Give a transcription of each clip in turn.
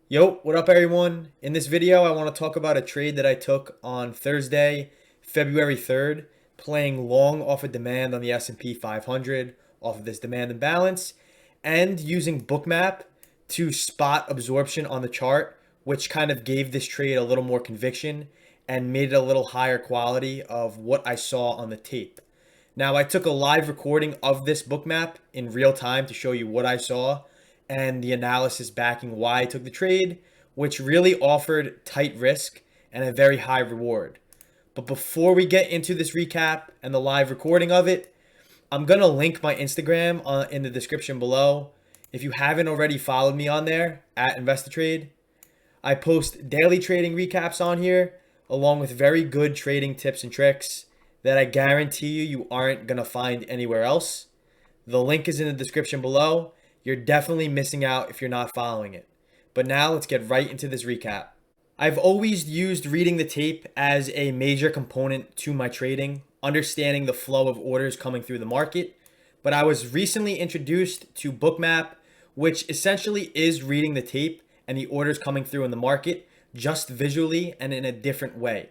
Yo, what up everyone? In this video, I want to talk about a trade that I took on Thursday, February 3rd, playing long off a demand on the S&P 500 off of this demand imbalance and using Bookmap to spot absorption on the chart, which kind of gave this trade a little more conviction and made it a little higher quality of what I saw on the tape. Now, I took a live recording of this Bookmap in real time to show you what I saw and the analysis backing why I took the trade, which really offered tight risk and a very high reward. But before we get into this recap and the live recording of it, I'm going to link my Instagram in the description below. If you haven't already followed me on there, at Investortrade, I post daily trading recaps on here, along with very good trading tips and tricks that I guarantee you aren't going to find anywhere else. The link is in the description below. You're definitely missing out if you're not following it. But now let's get right into this recap. I've always used reading the tape as a major component to my trading, understanding the flow of orders coming through the market. But I was recently introduced to Bookmap, which essentially is reading the tape and the orders coming through in the market just visually and in a different way.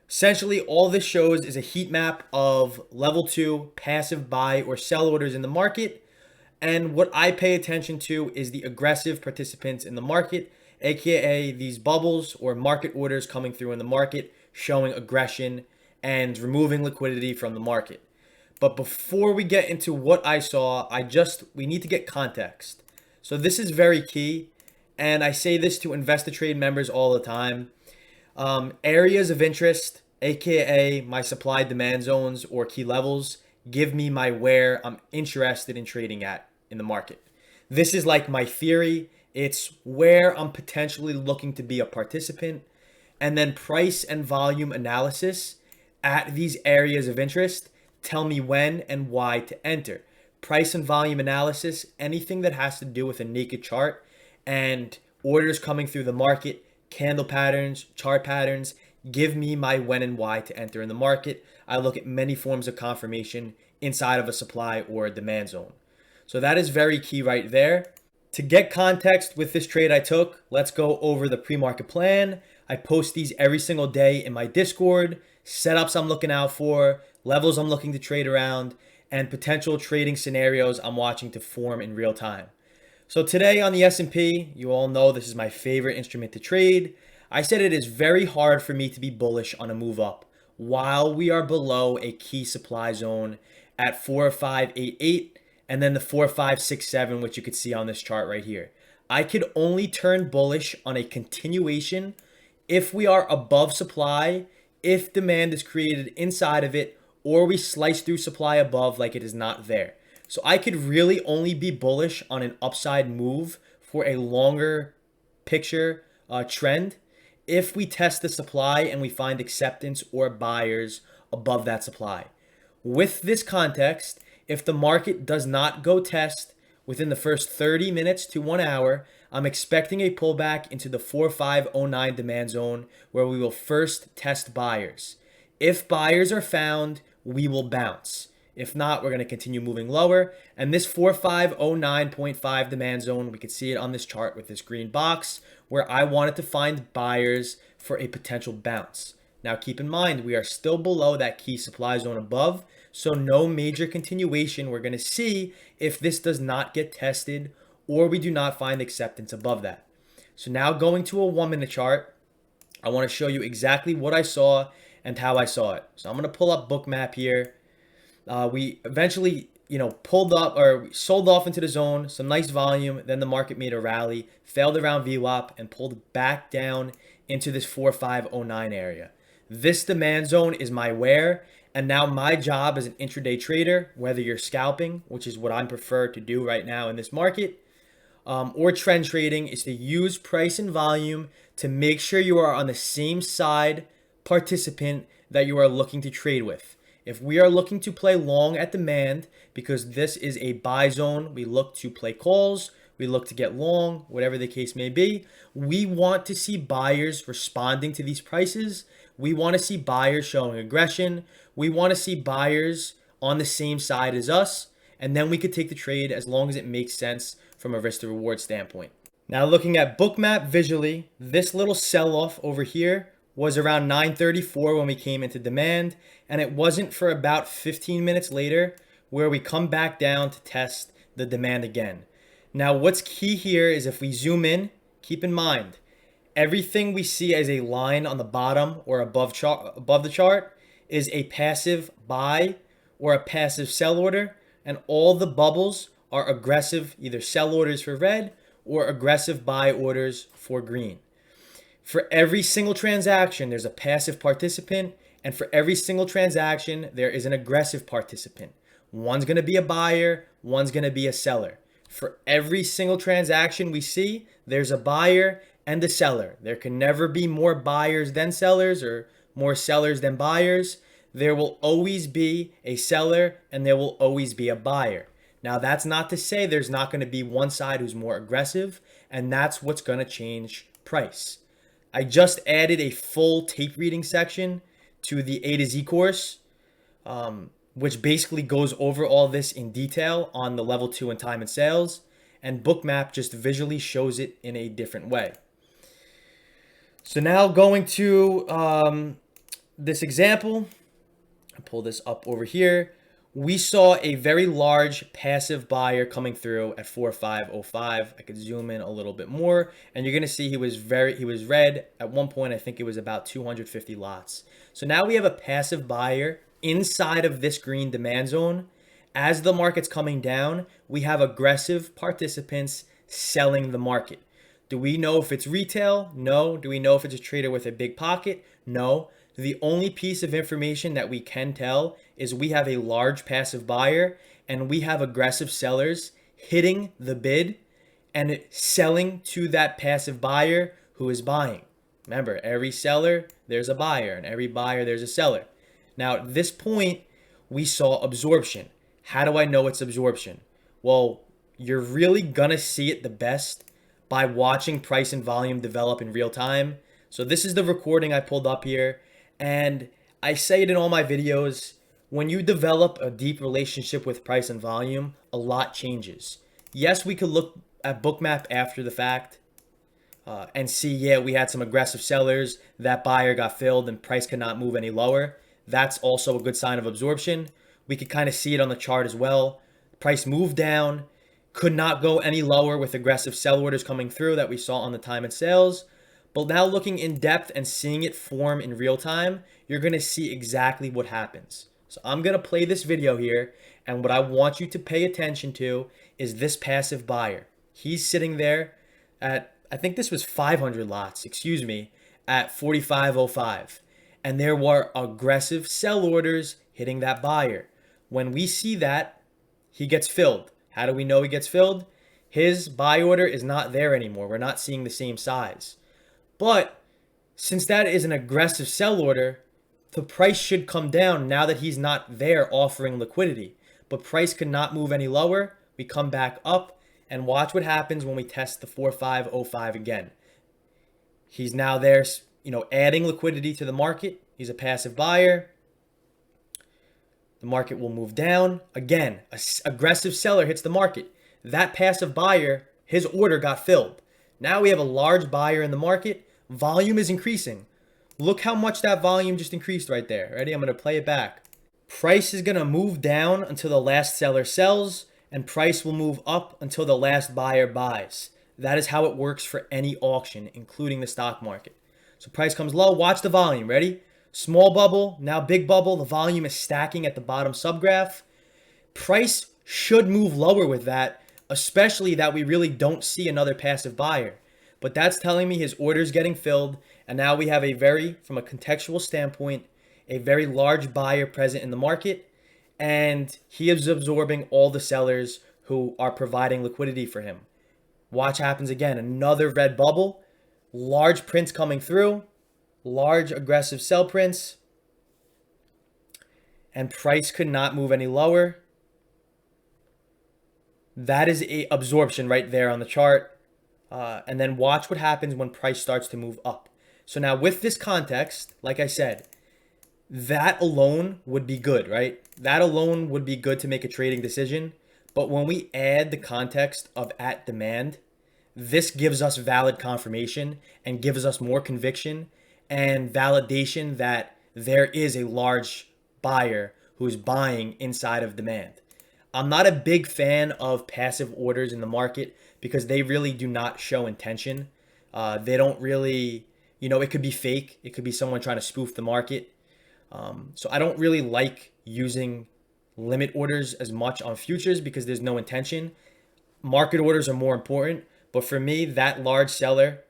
Essentially, all this shows is a heat map of level 2 passive buy or sell orders in the market. And what I pay attention to is the aggressive participants in the market, aka these bubbles or market orders coming through in the market, showing aggression and removing liquidity from the market. But before we get into what I saw, we need to get context. So this is very key, and I say this to Investor Trade members all the time. Areas of interest, aka my supply demand zones or key levels, give me my where I'm interested in trading at in the market. This is like my theory. It's where I'm potentially looking to be a participant. And then price and volume analysis at these areas of interest tell me when and why to enter. Price and volume analysis, anything that has to do with a naked chart and orders coming through the market, candle patterns, chart patterns, give me my when and why to enter in the market. I look at many forms of confirmation inside of a supply or a demand zone. So that is very key right there. To get context with this trade I took, let's go over the pre-market plan. I post these every single day in my Discord, setups I'm looking out for, levels I'm looking to trade around, and potential trading scenarios I'm watching to form in real time. So today on the S&P, you all know this is my favorite instrument to trade. I said it is very hard for me to be bullish on a move up while we are below a key supply zone at 4588 and then the 4567, which you could see on this chart right here. I could only turn bullish on a continuation if we are above supply, if demand is created inside of it, or we slice through supply above like it is not there. So I could really only be bullish on an upside move for a longer picture trend if we test the supply and we find acceptance or buyers above that supply. With this context, if the market does not go test within the first 30 minutes to 1 hour, I'm expecting a pullback into the 4509 demand zone where we will first test buyers. If buyers are found, we will bounce. If not, we're going to continue moving lower. And this 4509.5 demand zone, we can see it on this chart with this green box where I wanted to find buyers for a potential bounce. Now keep in mind, we are still below that key supply zone above, so no major continuation we're going to see if this does not get tested or we do not find acceptance above that. So now going to a 1-minute chart, I want to show you exactly what I saw and how I saw it. So I'm going to pull up Bookmap here. We eventually, pulled up or sold off into the zone, some nice volume. Then the market made a rally, failed around VWAP, and pulled back down into this 4509 area. This demand zone is my where, and now my job as an intraday trader, whether you're scalping, which is what I prefer to do right now in this market, or trend trading, is to use price and volume to make sure you are on the same side participant that you are looking to trade with. If we are looking to play long at demand, because this is a buy zone, we look to play calls, we look to get long, whatever the case may be. We want to see buyers responding to these prices. We want to see buyers showing aggression. We want to see buyers on the same side as us. And then we could take the trade as long as it makes sense from a risk to reward standpoint. Now looking at Bookmap visually, this little sell-off over here was around 9:34 when we came into demand, and it wasn't for about 15 minutes later where we come back down to test the demand again. Now what's key here is if we zoom in, keep in mind, everything we see as a line on the bottom or above the chart is a passive buy or a passive sell order, and all the bubbles are aggressive either sell orders for red or aggressive buy orders for green. For every single transaction, there's a passive participant, and for every single transaction, there is an aggressive participant. One's going to be a buyer, one's going to be a seller. For every single transaction we see, there's a buyer and a seller. There can never be more buyers than sellers or more sellers than buyers. There will always be a seller and there will always be a buyer. Now, that's not to say there's not going to be one side who's more aggressive, and that's what's going to change price. I just added a full tape reading section to the A to Z course, which basically goes over all this in detail on the level 2 and time and sales, and Bookmap just visually shows it in a different way. So now going to this example, I pull this up over here. We saw a very large passive buyer coming through at 4505. I could zoom in a little bit more, and you're going to see he was red at one point. I think it was about 250 lots. So now we have a passive buyer inside of this green demand zone. As the market's coming down, we have aggressive participants selling the market. Do we know if it's retail? No. Do we know if it's a trader with a big pocket? No. The only piece of information that we can tell is we have a large passive buyer and we have aggressive sellers hitting the bid and selling to that passive buyer who is buying. Remember, every seller, there's a buyer, and every buyer, there's a seller. Now, at this point, we saw absorption. How do I know it's absorption? Well, you're really gonna see it the best by watching price and volume develop in real time. So this is the recording I pulled up here. And I say it in all my videos, when you develop a deep relationship with price and volume, a lot changes. Yes, we could look at Bookmap after the fact and see, yeah, we had some aggressive sellers, that buyer got filled and price could not move any lower. That's also a good sign of absorption. We could kind of see it on the chart as well. Price moved down, could not go any lower with aggressive sell orders coming through that we saw on the time and sales. But now looking in depth and seeing it form in real time, you're going to see exactly what happens. So I'm going to play this video here, and what I want you to pay attention to is this passive buyer. He's sitting there at, I think this was 500 lots, at 4505. And there were aggressive sell orders hitting that buyer. When we see that, he gets filled. How do we know he gets filled? His buy order is not there anymore. We're not seeing the same size. But since that is an aggressive sell order, the price should come down now that he's not there offering liquidity. But price could not move any lower. We come back up and watch what happens when we test the 4505 again. He's now there, adding liquidity to the market. He's a passive buyer. The market will move down. Again, an aggressive seller hits the market. That passive buyer, his order got filled. Now we have a large buyer in the market. Volume is increasing. Look how much that volume just increased right there. Ready? I'm going to play it back. Price is going to move down until the last seller sells, and price will move up until the last buyer buys. That is how it works for any auction, including the stock market. So price comes low. Watch the volume. Ready? Small bubble, now big bubble. The volume is stacking at the bottom subgraph. Price should move lower with that, especially that we really don't see another passive buyer. But that's telling me his order is getting filled, and now we have from a contextual standpoint, a very large buyer present in the market, and he is absorbing all the sellers who are providing liquidity for him. Watch happens again. Another red bubble, large prints coming through, large aggressive sell prints, and price could not move any lower. That is a absorption right there on the chart. And then watch what happens when price starts to move up. So now with this context, like I said, that alone would be good, right? That alone would be good to make a trading decision. But when we add the context of at demand, this gives us valid confirmation and gives us more conviction and validation that there is a large buyer who is buying inside of demand. I'm not a big fan of passive orders in the market because they really do not show intention. They don't really, it could be fake. It could be someone trying to spoof the market. So I don't really like using limit orders as much on futures because there's no intention. Market orders are more important. But for me, that large seller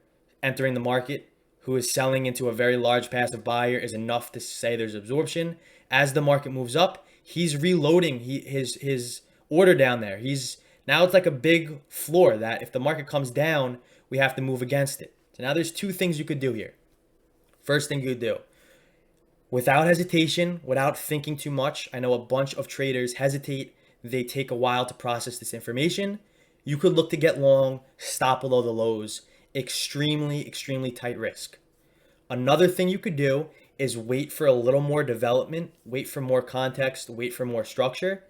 entering the market who is selling into a very large passive buyer is enough to say there's absorption. As the market moves up, he's reloading his order down there. Now it's like a big floor that if the market comes down, we have to move against it. So now there's two things you could do here. First thing you could do, without hesitation, without thinking too much. I know a bunch of traders hesitate. They take a while to process this information. You could look to get long, stop below the lows. Extremely, extremely tight risk. Another thing you could do is wait for a little more development, wait for more context, wait for more structure.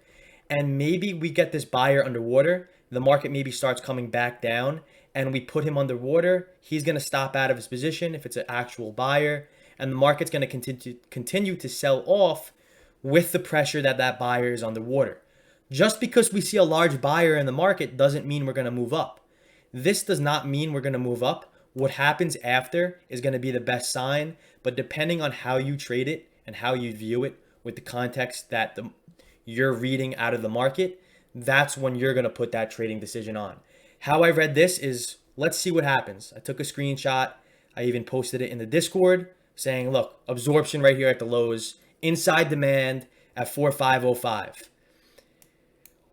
And maybe we get this buyer underwater. The market maybe starts coming back down and we put him underwater. He's going to stop out of his position if it's an actual buyer. And the market's going to continue to sell off with the pressure that buyer is underwater. Just because we see a large buyer in the market doesn't mean we're going to move up. This does not mean we're going to move up. What happens after is going to be the best sign, but depending on how you trade it and how you view it with the context that you're reading out of the market, that's when you're going to put that trading decision on. How I read this is, let's see what happens. I took a screenshot. I even posted it in the Discord saying, look, absorption right here at the lows, inside demand at 4505.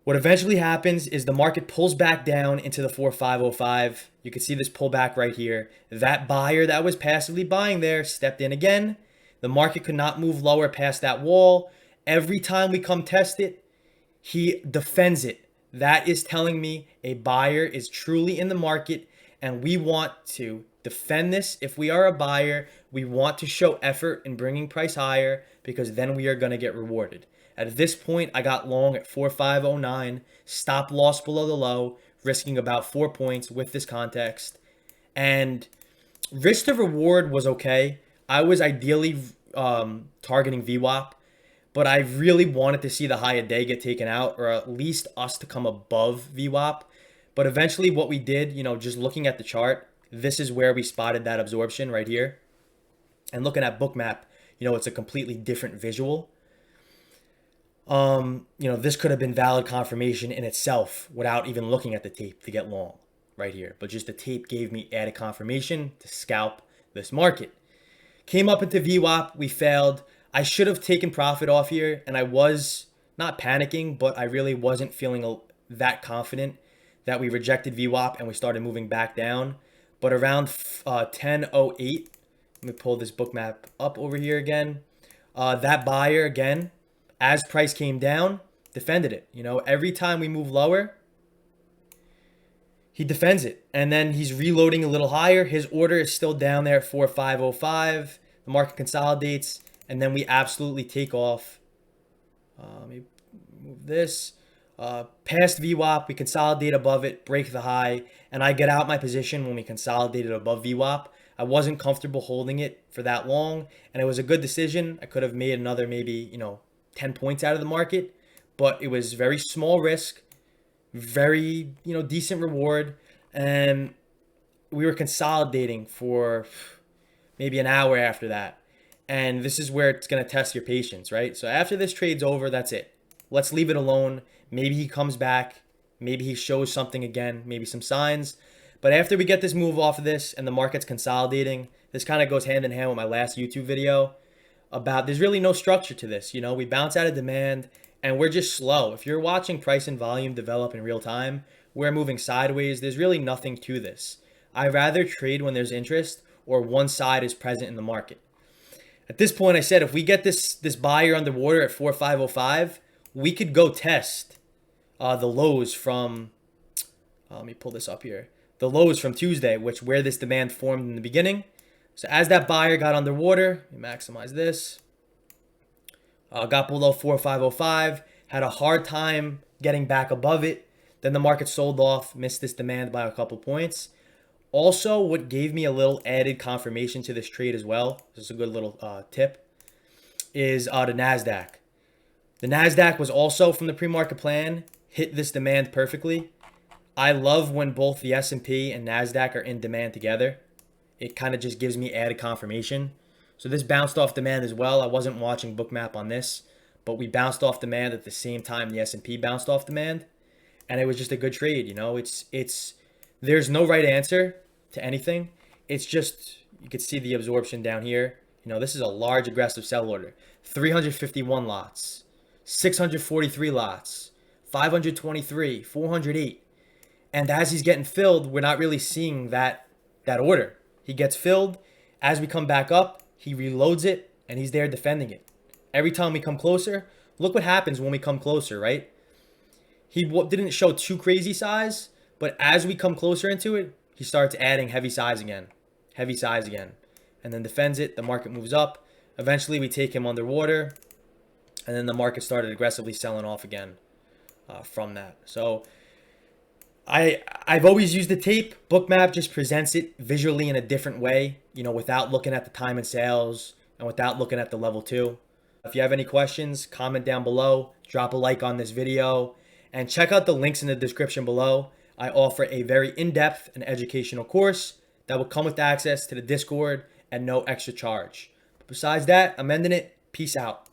What eventually happens is the market pulls back down into the 4505. You can see this pullback right here. That buyer that was passively buying there stepped in again. The market could not move lower past that wall. Every time we come test it, he defends it. That is telling me a buyer is truly in the market, and we want to defend this. If we are a buyer, we want to show effort in bringing price higher because then we are going to get rewarded. At this point, I got long at 4509, stop loss below the low, risking about 4 points with this context. And risk to reward was okay. I was ideally targeting VWAP, but I really wanted to see the high a day get taken out, or at least us to come above VWAP. But eventually what we did, just looking at the chart, this is where we spotted that absorption right here. And looking at Bookmap, it's a completely different visual. This could have been valid confirmation in itself without even looking at the tape to get long right here. But just the tape gave me added confirmation to scalp this market. Came up into VWAP, we failed. I should have taken profit off here, and I was not panicking, but I really wasn't feeling that confident that we rejected VWAP and we started moving back down. But around 10:08, let me pull this Bookmap up over here again. That buyer again, as price came down, defended it. Every time we move lower, he defends it. And then he's reloading a little higher. His order is still down there at 4505. The market consolidates, and then we absolutely take off. Let me move this. Past VWAP, we consolidate above it, break the high, and I get out my position when we consolidated above VWAP. I wasn't comfortable holding it for that long, and it was a good decision. I could have made another maybe, 10 points out of the market, but it was very small risk, very, decent reward. And we were consolidating for maybe an hour after that. And this is where it's going to test your patience, right? So after this trade's over, that's it. Let's leave it alone. Maybe he comes back. Maybe he shows something again, maybe some signs. But after we get this move off of this and the market's consolidating, this kind of goes hand in hand with my last YouTube video about there's really no structure to this. We bounce out of demand and we're just slow. If you're watching price and volume develop in real time, we're moving sideways. There's really nothing to this. I rather trade when there's interest or one side is present in the market. At this point, I said if we get this buyer underwater at 4505, we could go test the lows from, let me pull this up here. The lows from Tuesday, where this demand formed in the beginning. So as that buyer got underwater, let me maximize this. Got below 4505, had a hard time getting back above it. Then the market sold off, missed this demand by a couple points. Also, what gave me a little added confirmation to this trade as well, this is a good little tip, is the NASDAQ. The NASDAQ was also from the pre-market plan, hit this demand perfectly. I love when both the S&P and NASDAQ are in demand together. It kind of just gives me added confirmation. So this bounced off demand as well. I wasn't watching Bookmap on this, but we bounced off demand at the same time the S&P bounced off demand. And it was just a good trade, you know. There's no right answer to anything. It's just, you could see the absorption down here. You know, this is a large aggressive sell order. 351 lots, 643 lots, 523, 408. And as he's getting filled, we're not really seeing that order. He gets filled. As we come back up, he reloads it, and he's there defending it. Every time we come closer, look what happens when we come closer, right? He didn't show too crazy size, but as we come closer into it, he starts adding heavy size again, and then defends it. The market moves up. Eventually, we take him underwater, and then the market started aggressively selling off again from that. So I've always used the tape. Bookmap just presents it visually in a different way, you know, without looking at the time and sales and without looking at the level 2. If you have any questions, comment down below, drop a like on this video, and check out the links in the description below. I offer a very in-depth and educational course that will come with access to the Discord and no extra charge. But besides that, I'm ending it. Peace out.